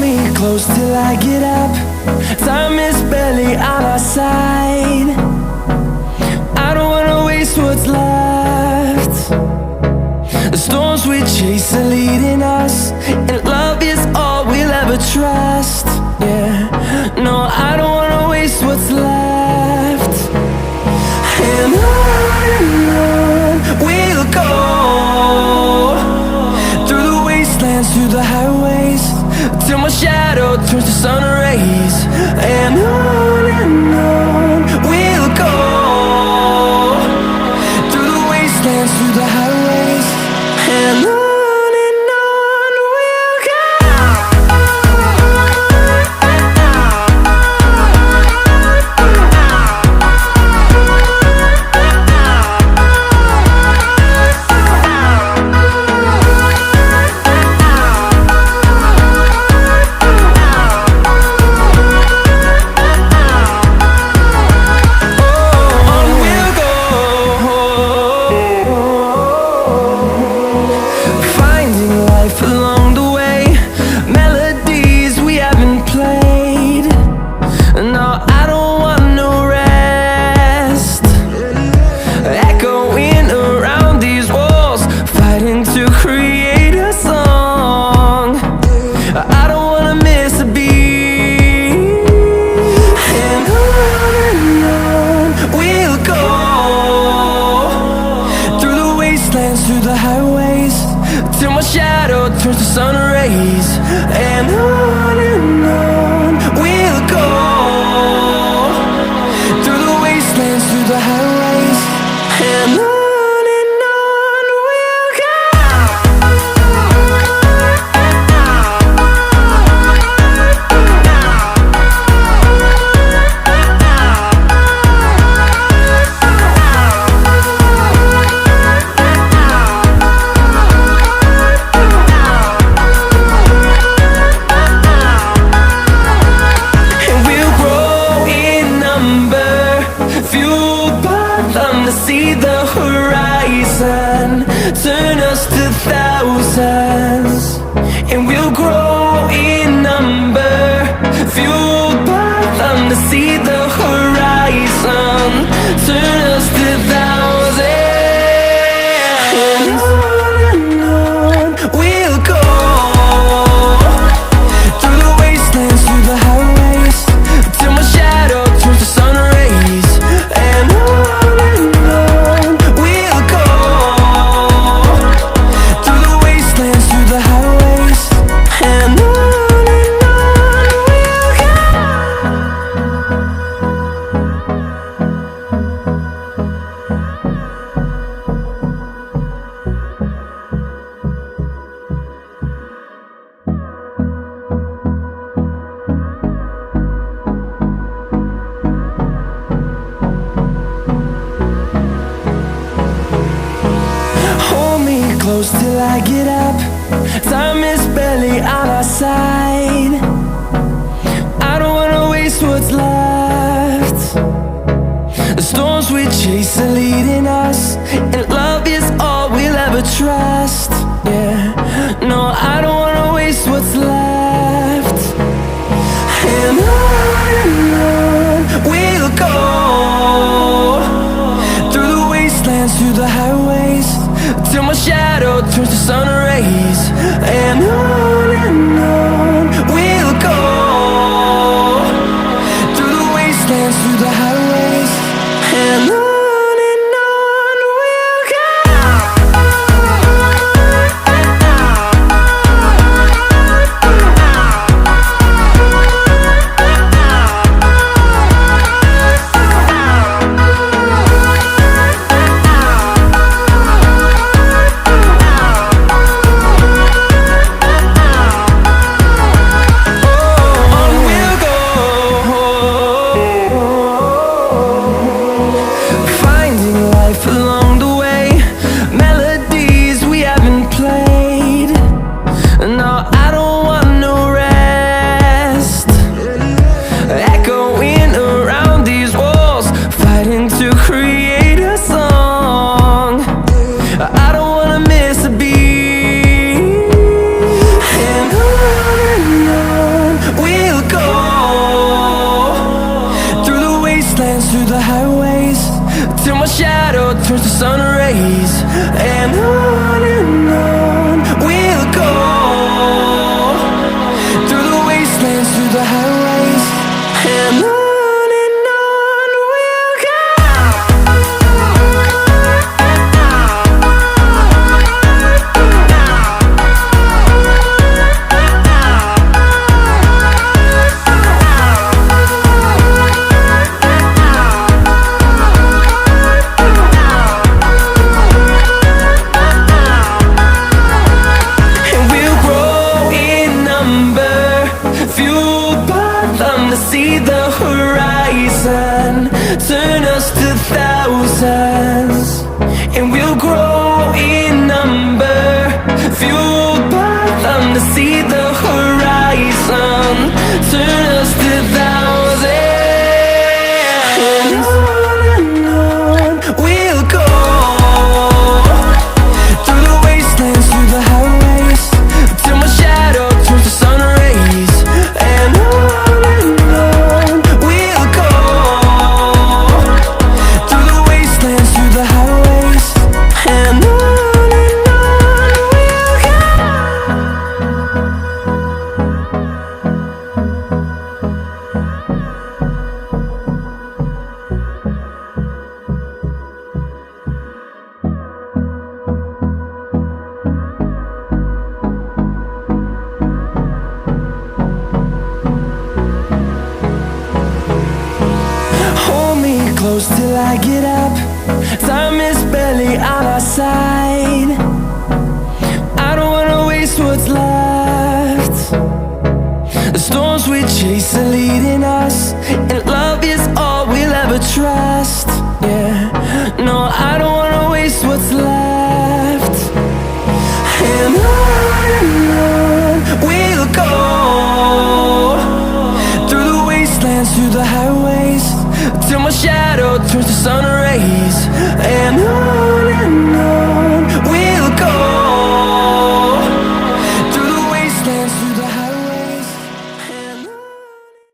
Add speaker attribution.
Speaker 1: me close till I get up. Time is barely on our side. I don't wanna waste what's left. The storms we chase are leading us, and love is all we'll ever trust. Yeah, no, I don't wanna waste what's left. And on we'll go, through the wastelands, through the highways, till my shadow turns to sun rays. And on we'll go, through the wastelands, through the highways, and on we'll go. Through the highways, till my shadow turns to sun rays. And on we'll go, through the wastelands, through the highways, and on we'll go. See the horizon turn us to thousands, and we'll grow in number, fueled by them. To see the horizon turn us to thousands, and on we'll go, through the wastelands, through the highways, till my shadow turns to sun rays. And close till I get up. Time is barely on our side. I don't wanna waste what's left. The storms we chase are leading us, and love is all we'll ever trust. Yeah, no, I don't wanna waste what's left. And on we'll go, through the wastelands, through the highways, till my shadow turns to sun rays. And on we'll go, through the wastelands, through the highways, and on. We'll go. close till I get up. Time is barely on our side. I don't wanna waste what's left. The storms we chase are leading us